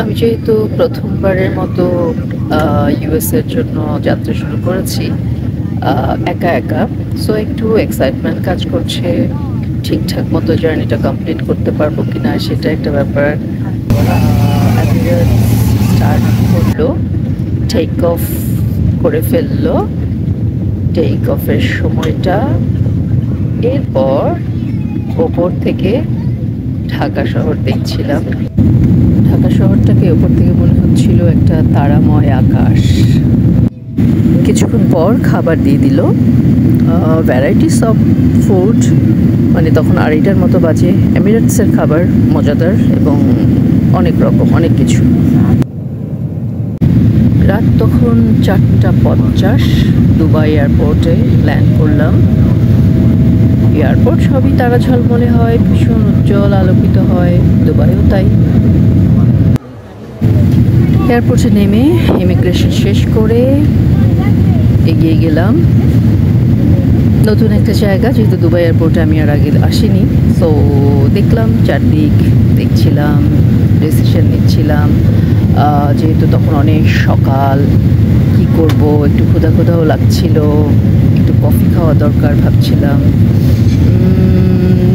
আমি যেহেতু প্রথমবারের মতো ইউএস এর জন্য যাত্রা শুরু করেছি একা একা, সো একটু এক্সাইটমেন্ট কাজ করছে। ঠিকঠাক মতো জার্নিটা কমপ্লিট করতে পারবো কিনা সেটা একটা ব্যাপার। স্টার্ট করলো, টেক অফ করে ফেললো, টেক অফের সময়টা। এরপর ওপর থেকে ঢাকা শহর দেখছিলাম। ঢাকা শহরটাকে ওপর থেকে মনে হচ্ছিল একটা তারাময় আকাশ। কিছুক্ষণ পর খাবার দিয়ে দিল, ভ্যারাইটিস অফ ফুড, মানে তখন 2:30টার মতো বাজে। এমিরেটসের খাবার মজাদার এবং অনেক রকম অনেক কিছু। রাত তখন 4:50, দুবাই এয়ারপোর্টে ল্যান্ড করলাম। এয়ারপোর্ট সবই তারা ঝলমলে হয়, ভীষণ উজ্জ্বল আলোকিত হয়, দুবাইও তাই। এয়ারপোর্টে নেমে ইমিগ্রেশন শেষ করে এগিয়ে গেলাম নতুন একটা জায়গা, যেহেতু দুবাই এয়ারপোর্টে আমি আর আগে আসিনি। সো দেখলাম চারদিক, দেখছিলাম, ডিসিশন নিচ্ছিলাম। যেহেতু তখন অনেক সকাল, কি করব, একটু ক্ষুধা ক্ষুধাও লাগছিল, একটু কফি খাওয়া দরকার ভাবছিলাম।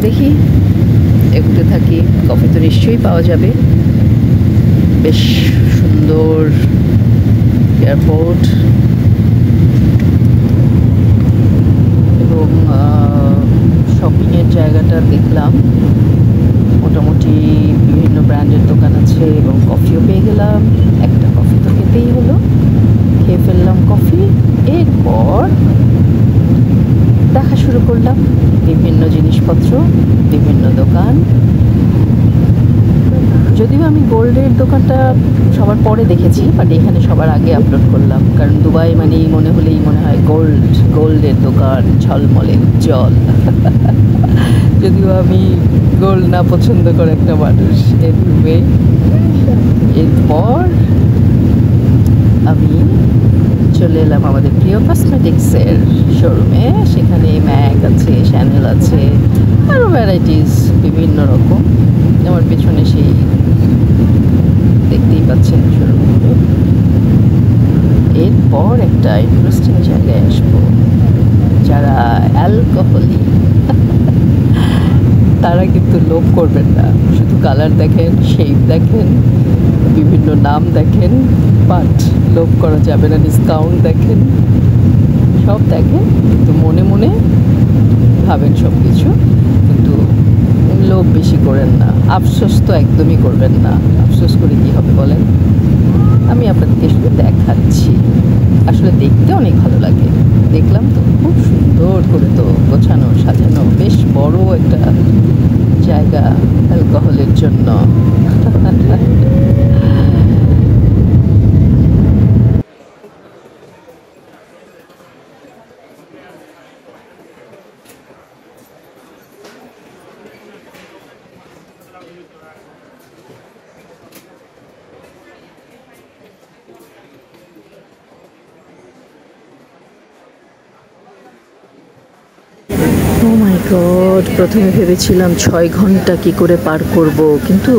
দেখি এগোতে থাকি, কফি তো নিশ্চয়ই পাওয়া যাবে। বেশ সুন্দর এয়ারপোর্ট এবং শপিংয়ের জায়গাটা দেখলাম। মোটামুটি বিভিন্ন ব্র্যান্ডের দোকান আছে এবং কফিও পেয়ে গেলাম। একটা কফি তো খেতেই হলো, খেয়ে ফেললাম কফি। এরপর দেখা শুরু করলাম বিভিন্ন জিনিসপত্র, বিভিন্ন দোকান। যদিও আমি গোল্ডের দোকানটা সবার পরে দেখেছি, বাট এখানে সবার আগে আপলোড করলাম, কারণ দুবাই মানেই মনে হয় গোল্ডের দোকান, ঝলমলে উজ্জ্বল। যদিও আমি গোল্ড না পছন্দ করে একটা মানুষ। এরপর আমি চলে এলাম আমাদের প্রিয় কসমেটিক্সের শোরুমে। সেখানে ম্যাক আছে, শ্যানেল আছে, আরও ভ্যারাইটিস বিভিন্ন রকম। আমার পেছনে সেই দেখতেই পাচ্ছেন শোরুমগুলো। এরপর একটা ইন্টারেস্টিং জায়গায় আসবো। যারা অ্যালকোহলিক তারা কিন্তু লোভ করবেন না, শুধু কালার দেখেন, শেপ দেখেন, বিভিন্ন নাম দেখেন, বাট লোভ করা যাবে না। ডিসকাউন্ট দেখেন, সব দেখেন, কিন্তু মনে মনে ভাবেন সব কিছু, কিন্তু লোভ বেশি করেন না। আফসোস তো একদমই করবেন না। আফসোস করে কী হবে বলেন? আমি আপনাদেরকে শুধু দেখাচ্ছি। আসলে দেখতে অনেক ভালো লাগে। দেখলাম তো, খুব সুন্দর করে তো গোছানো সাজানো, বেশ বড় একটা জায়গা অ্যালকোহলের জন্য। ও মাই গড, প্রথমে ভেবেছিলাম 6 ঘন্টা কি করে পার করব, কিন্তু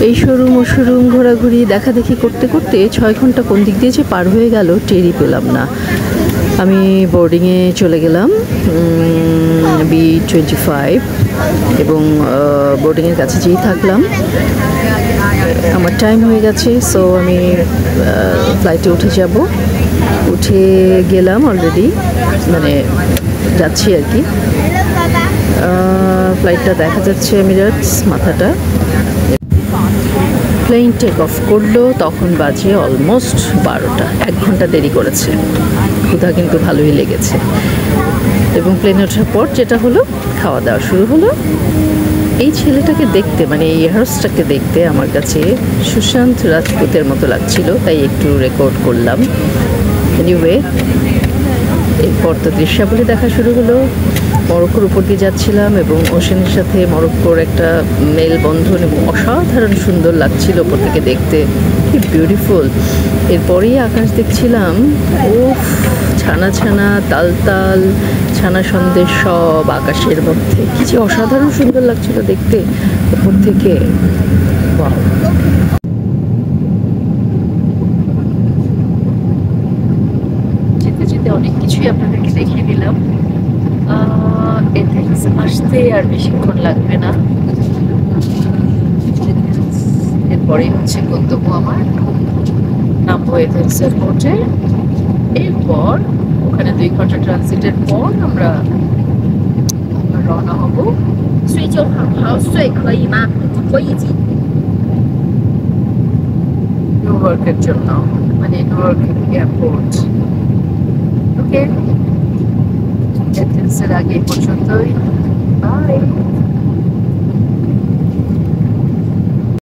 এই শোরুম ও শোরুম ঘোরাঘুরি দেখাদেখি করতে করতে 6 ঘন্টা কোন দিক দিয়ে যে পার হয়ে গেল টেরই পেলাম না। আমি বোর্ডিংয়ে চলে গেলাম, B25, এবং বোর্ডিংয়ের কাছে যেই থাকলাম, আমার টাইম হয়ে গেছে। সো আমি ফ্লাইটে উঠে গেলাম অলরেডি, মানে যাচ্ছি আর কি। ফ্লাইটটা দেখা যাচ্ছে এমিরেটস মাথাটা। প্লেন টেক অফ করলো, তখন বাজে অলমোস্ট 12টা। 1 ঘন্টা দেরি করেছে। ক্ষুধা কিন্তু ভালোই লেগেছে। এবং প্লেনে ওঠার পর যেটা হলো, খাওয়া দাওয়া শুরু হলো। এই ছেলেটাকে দেখতে, মানে এই এয়ারহোস্টটাকে দেখতে আমার কাছে সুশান্ত রাজপুতের মতো লাগছিল, তাই একটু রেকর্ড করলাম। এনিওয়ে, এরপর তো দৃশ্যাবলী দেখা শুরু হলো। মরক্কোর উপর দিয়ে যাচ্ছিলাম এবং ওশেনের সাথে মরক্কোর একটা মেলবন্ধন, এবং অসাধারণ সুন্দর লাগছিল ওপর থেকে দেখতে, কি বিউটিফুল। এরপরেই আকাশ দেখছিলাম, ও ছানা ছানা, তাল তাল, ছানা সন্দেশ সব আকাশের মধ্যে, কি যে অসাধারণ সুন্দর লাগছিল দেখতে ওপর থেকে। ওয়াও। আসতে আর বেশিক্ষণ লাগবে না। এরপরেই হচ্ছে গন্তব্য আমার। নামবো এথেন্স এয়ারপোর্টে। এরপর ওখানে 2 ঘন্টা ট্রানজিটের পর আমরা রওনা হব 睡就好好睡可以吗？我已经 নিউ ইয়র্কের জন্য, মানে নিউ ইয়র্ক এয়ারপোর্ট। ওকে, এথেন্সের আগে এই পর্যন্তই। বাই।